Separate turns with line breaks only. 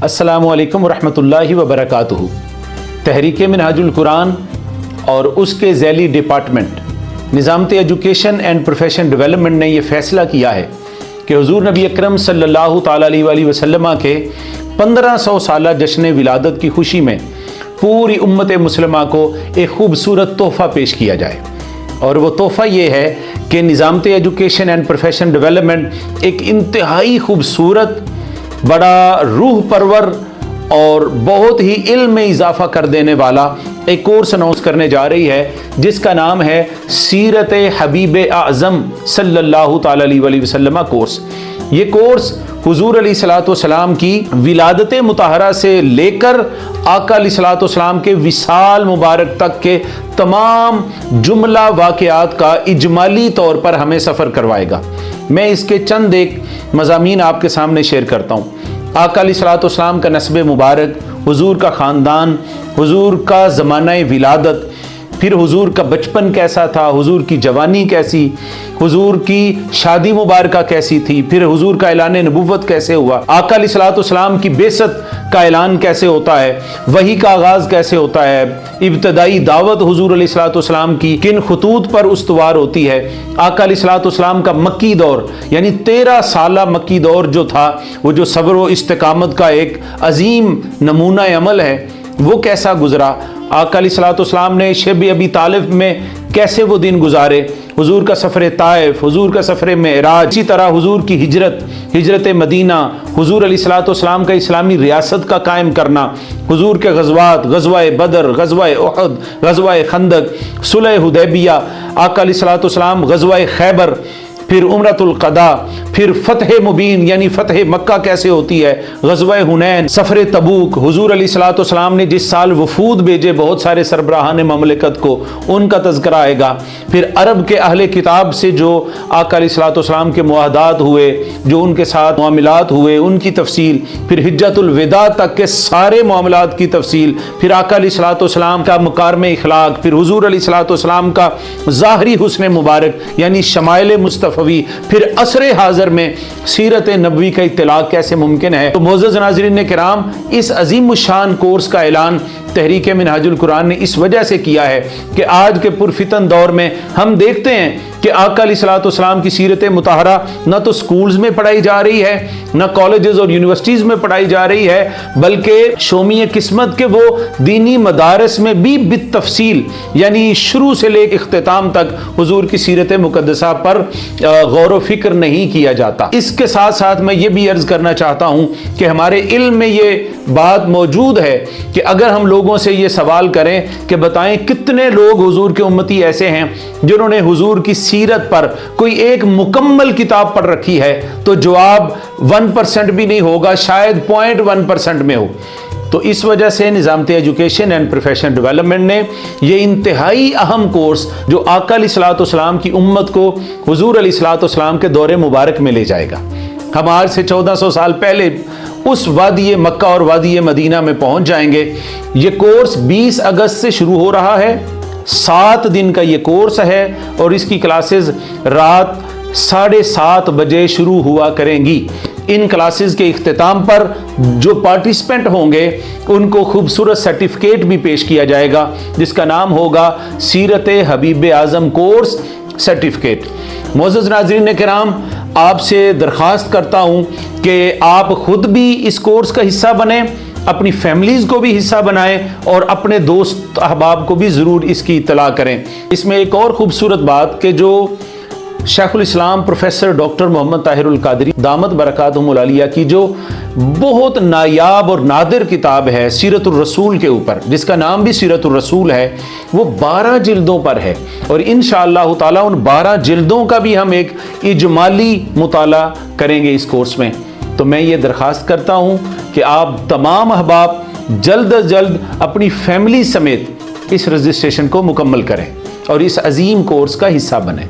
अस्सलामु अलैकुम वरहमतुल्लाहि वबरकातुहू। तहरीक मिनहाजुल कुरान और उसके ज़ैली डिपार्टमेंट निज़ामत एजुकेशन एंड प्रोफेशन डेवलपमेंट ने यह फ़ैसला किया है कि हुज़ूर नबी अकरम सल्लल्लाहु ताला अलैहि वसल्लम के 1500 साला जश्न विलादत की खुशी में पूरी उम्मत मुस्लिमा को एक खूबसूरत तोहफ़ा पेश किया जाए। और वो तोहफ़ा ये है कि निज़ामत एजुकेशन एंड प्रोफेशन डेवलपमेंट एक इंतहाई खूबसूरत, बड़ा रूह परवर और बहुत ही इल्म में इजाफा कर देने वाला एक कोर्स अनाउंस करने जा रही है, जिसका नाम है सीरत हबीब आज़म सल्लल्लाहु ताला अलैहि वसल्लम कोर्स। ये कोर्स हुजूर अलैहिस्सलातु वस्सलाम की विलादत मुताहरा से लेकर आका अलैहिस्सलातु वस्सलाम के विसाल मुबारक तक के तमाम जुमला वाक़यात का इजमाली तौर पर हमें सफ़र करवाएगा। मैं इसके चंद एक मज़ामीन आपके सामने शेयर करता हूँ। आका अलैहिस्सलातु वस्सलाम का नस्ब मुबारक, हुजूर का ख़ानदान, हुजूर का ज़माना विलादत, फिर हुजूर का बचपन कैसा था, हुजूर की जवानी कैसी, हुजूर की शादी मुबारका कैसी थी, फिर हुजूर का ऐलान नबुव्वत कैसे हुआ, आका अलैहिस्सलातु वस्सलाम की बेसत का ऐलान कैसे होता है, वही का आगाज़ कैसे होता है, इब्तदाई दावत हुजूर अलैहिस्सलातु वस्सलाम की किन खतूत पर उस्तवार होती है, आका अलैहिस्सलातु वस्सलाम का मक्की दौर यानी 13 साला मक्की दौर जो था, वो जो सब्र व इस्तिकामत का एक अजीम नमूना अमल है, वो कैसा गुजरा। आका अलैहिस्सलातु वस्सलाम ने शब अबी तालिब में कैसे वो दिन गुजारे, हुजूर का सफ़र ताइफ, हुजूर का सफ़र मेराज, इसी तरह हुजूर की हिजरत मदीना, हुजूर अलैहिस्सलातु वस्सलाम का इस्लामी रियासत का कायम करना, हुजूर के गज़वात, गज़वाए बदर, गज़वाए उहद, गज़वाए खंदक, सुलह हुदैबिया, आका अलैहिस्सलातु वस्सलाम गज़वाए खैबर, फिर उम्रतुल क़दा, फिर फ़तह मुबीन यानी फ़तह मक्का कैसे होती है, ग़ज़वा हुनैन, सफ़र तबूक, हुजूर अलैहिस्सलातु वस्सलाम ने जिस साल वफूद भेजे बहुत सारे सरबराहान ममलिकत को, उनका तज़किरा आएगा। फिर अरब के अहले किताब से जो आका अलैहिस्सलातु वस्सलाम के मुआहदात हुए, जो उनके साथ मामलात हुए, उनकी तफसील, फिर हिज्जतुल विदा तक के सारे मामलात की तफसील, फिर आका अलैहिस्सलातु वस्सलाम का मकारिम इखलाक, फिर हुजूर अलैहिस्सलातु वस्सलाम का ज़ाहरी हुस्न मुबारक यानी शमाइल मुस्तफ़वी, फिर असरे हाज़र में सीरत नबवी का इत्तलाक़ कैसे मुमकिन है। तो मोअज़्ज़ज़ नाज़रीन किराम, इस अज़ीम शान कोर्स का ऐलान तहरीक मिनहाजुल कुरान ने इस वजह से किया है कि आज के पुरफितन दौर में हम देखते हैं कि आका अलैहिस्सलातु वस्सलाम की सीरत मुताहरा न तो स्कूल्स में पढ़ाई जा रही है, न कॉलेजेस और यूनिवर्सिटीज़ में पढ़ाई जा रही है, बल्कि शोमी किस्मत के वो दीनी मदारस में भी बितफसील यानी शुरू से लेकर इख्तिताम तक हुजूर की सीरत मुक़द्दसा पर गौर व फिक्र नहीं किया जाता। इसके साथ साथ मैं ये भी अर्ज़ करना चाहता हूँ कि हमारे इल्म में ये बात मौजूद है कि अगर हम लोगों से ये सवाल करें कि बताएं कितने लोग हुजूर के उम्मती ऐसे हैं जिन्होंने हुजूर की सीरत पर कोई एक मुकम्मल किताब पढ़ रखी है, तो जवाब 1% भी नहीं होगा, शायद 0.1% में हो। तो इस वजह से निज़ामत एजुकेशन एंड प्रोफेशन डेवलपमेंट ने ये इंतहाई अहम कोर्स जो आका अलैहिस्सलातु वस्सलाम की उम्मत को हुजूर अलैहिस्सलातु वस्सलाम के दौरे मुबारक में ले जाएगा। हम आज से 1400 साल पहले उस वादी मक्का और वादी मदीना में पहुंच जाएंगे। ये कोर्स 20 अगस्त से शुरू हो रहा है, 7 दिन का ये कोर्स है और इसकी क्लासेस रात 7:30 बजे शुरू हुआ करेंगी। इन क्लासेस के इख्तिताम पर जो पार्टिसिपेंट होंगे उनको खूबसूरत सर्टिफिकेट भी पेश किया जाएगा, जिसका नाम होगा सीरत हबीब आज़म कोर्स सर्टिफिकेट। मोअज़्ज़ज़ नाज़रीन किराम, आपसे दरख्वास्त करता हूँ कि आप खुद भी इस कोर्स का हिस्सा बने, अपनी फैमिलीज़ को भी हिस्सा बनाएं और अपने दोस्त अहबाब को भी ज़रूर इसकी इत्तला करें। इसमें एक और ख़ूबसूरत बात कि जो शेखुल इस्लाम प्रोफेसर डॉक्टर मोहम्मद ताहिरुल कादरी दामत बरकातुहुल आलिया की जो बहुत नायाब और नादिर किताब है सीरतुर रसूल के ऊपर, जिसका नाम भी सीरतुर रसूल है, वो 12 जिल्दों पर है और इंशाअल्लाह ताला उन 12 जिल्दों का भी हम एक इजमाली मुताला करेंगे इस कोर्स में। तो मैं ये दरख्वास्त करता हूँ कि आप तमाम अहबाब जल्द अज जल्द अपनी फैमिली समेत इस रजिस्ट्रेशन को मुकम्मल करें और इस अजीम कोर्स का हिस्सा बनें।